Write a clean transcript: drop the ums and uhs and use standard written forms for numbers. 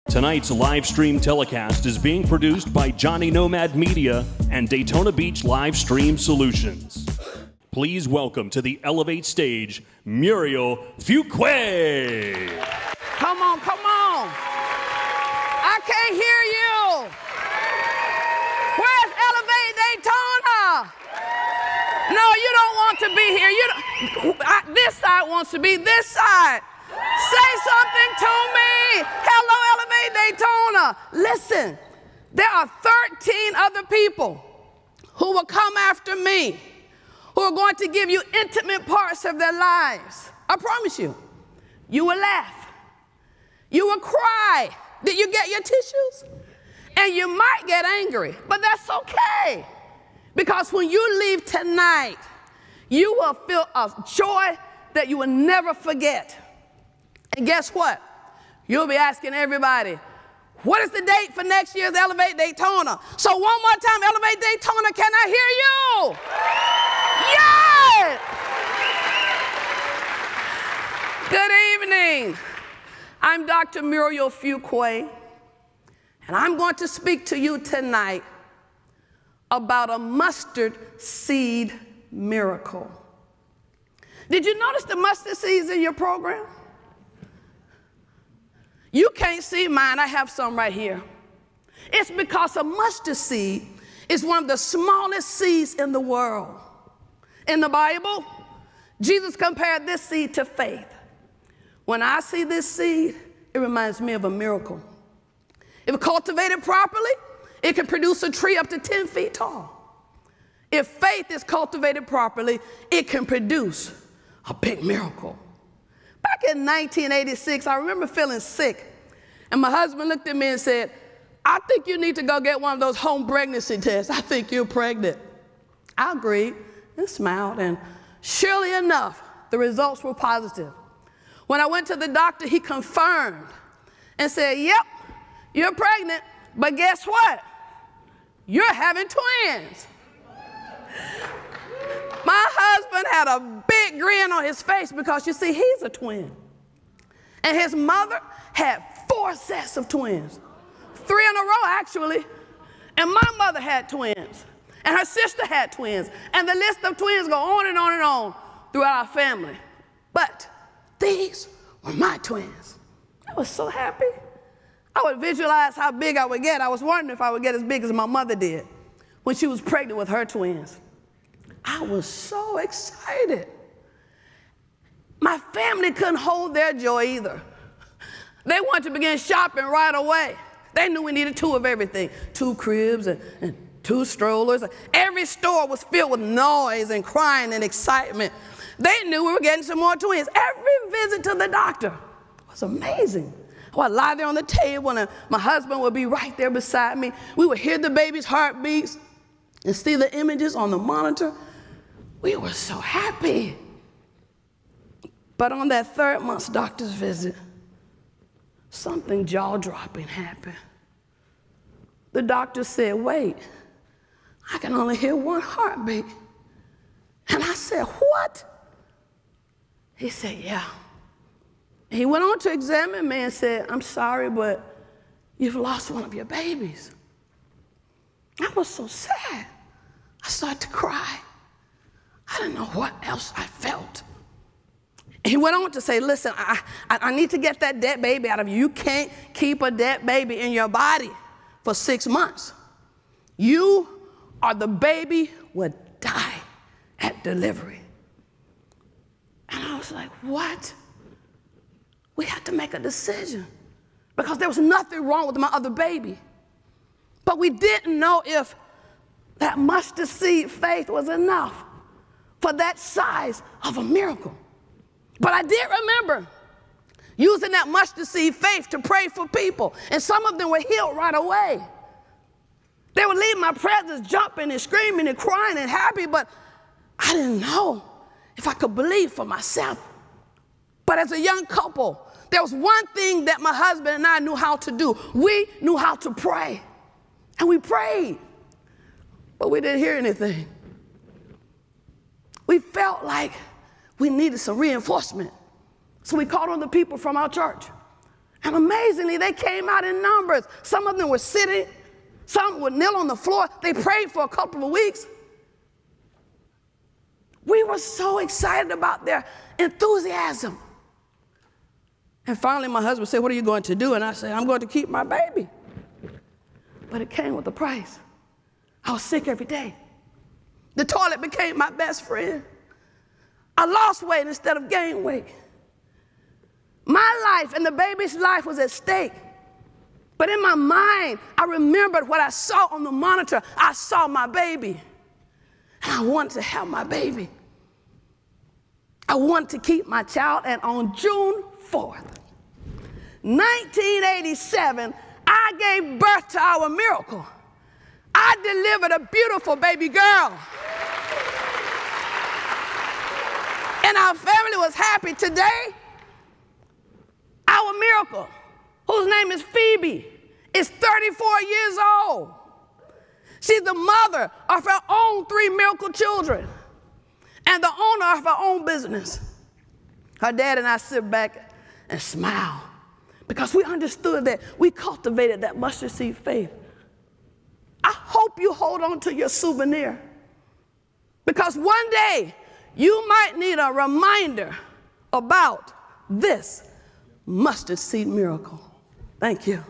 Tonight's live stream telecast is being produced by Johnny Nomad Media and Daytona Beach Live Stream Solutions. Please welcome to the Elevate stage, Muriel Fuqua. Come on, come on. I can't hear you. Where's Elevate Daytona? No, you don't want to be here. This side wants to be this side. Say something to me. Hello, Elevate Daytona. Listen, there are 13 other people who will come after me, who are going to give you intimate parts of their lives. I promise you. You will laugh. You will cry. Did you get your tissues? And you might get angry, but that's okay. Because when you leave tonight, you will feel a joy that you will never forget. And guess what? You'll be asking everybody, what is the date for next year's Elevate Daytona? So one more time, Elevate Daytona, can I hear you? Yeah! Good evening. I'm Dr. Muriel Fuqua, and I'm going to speak to you tonight about a mustard seed miracle. Did you notice the mustard seeds in your program? You can't see mine. I have some right here. It's because a mustard seed is one of the smallest seeds in the world. In the Bible, Jesus compared this seed to faith. When I see this seed, it reminds me of a miracle. If cultivated properly, it can produce a tree up to 10 feet tall. If faith is cultivated properly, it can produce a big miracle. Back in 1986, I remember feeling sick, and my husband looked at me and said, I think you need to go get one of those home pregnancy tests. I think you're pregnant. I agreed and smiled, and surely enough, the results were positive. When I went to the doctor, he confirmed and said, yep, you're pregnant, but guess what? You're having twins. My husband had a big grin on his face because, you see, he's a twin. And his mother had 4 sets of twins. 3 in a row, actually. And my mother had twins. And her sister had twins. And the list of twins go on and on and on throughout our family. But these were my twins. I was so happy. I would visualize how big I would get. I was wondering if I would get as big as my mother did when she was pregnant with her twins. I was so excited. My family couldn't hold their joy either. They wanted to begin shopping right away. They knew we needed 2 of everything, 2 cribs and 2 strollers. Every store was filled with noise and crying and excitement. They knew we were getting some more twins. Every visit to the doctor was amazing. I would lie there on the table, and my husband would be right there beside me. We would hear the baby's heartbeats and see the images on the monitor. We were so happy. But on that 3rd month's doctor's visit, something jaw-dropping happened. The doctor said, wait, I can only hear 1 heartbeat. And I said, what? He said, yeah. He went on to examine me and said, I'm sorry, but you've lost one of your babies. I was so sad. I started to cry. I didn't know what else I felt. He went on to say, listen, I need to get that dead baby out of you. You can't keep a dead baby in your body for 6 months. You or the baby would die at delivery. And I was like, what? We had to make a decision because there was nothing wrong with my other baby. But we didn't know if that mustard seed faith was enough for that size of a miracle. But I did remember using that mustard seed faith to pray for people, and some of them were healed right away. They would leave my presence jumping and screaming and crying and happy, but I didn't know if I could believe for myself. But as a young couple, there was one thing that my husband and I knew how to do. We knew how to pray, and we prayed, but we didn't hear anything. We felt like we needed some reinforcement. So we called on the people from our church. And amazingly, they came out in numbers. Some of them were sitting, some would kneel on the floor. They prayed for a couple of weeks. We were so excited about their enthusiasm. And finally, my husband said, "What are you going to do?" And I said, "I'm going to keep my baby." But it came with a price. I was sick every day. The toilet became my best friend. I lost weight instead of gained weight. My life and the baby's life was at stake. But in my mind, I remembered what I saw on the monitor. I saw my baby. And I wanted to have my baby. I wanted to keep my child. And on June 4th, 1987, I gave birth to our miracle. I delivered a beautiful baby girl. And our family was happy. Today, our miracle, whose name is Phoebe, is 34 years old. She's the mother of her own 3 miracle children and the owner of her own business. Her dad and I sit back and smile because we understood that we cultivated that mustard seed faith. I hope you hold on to your souvenir because one day you might need a reminder about this mustard seed miracle. Thank you.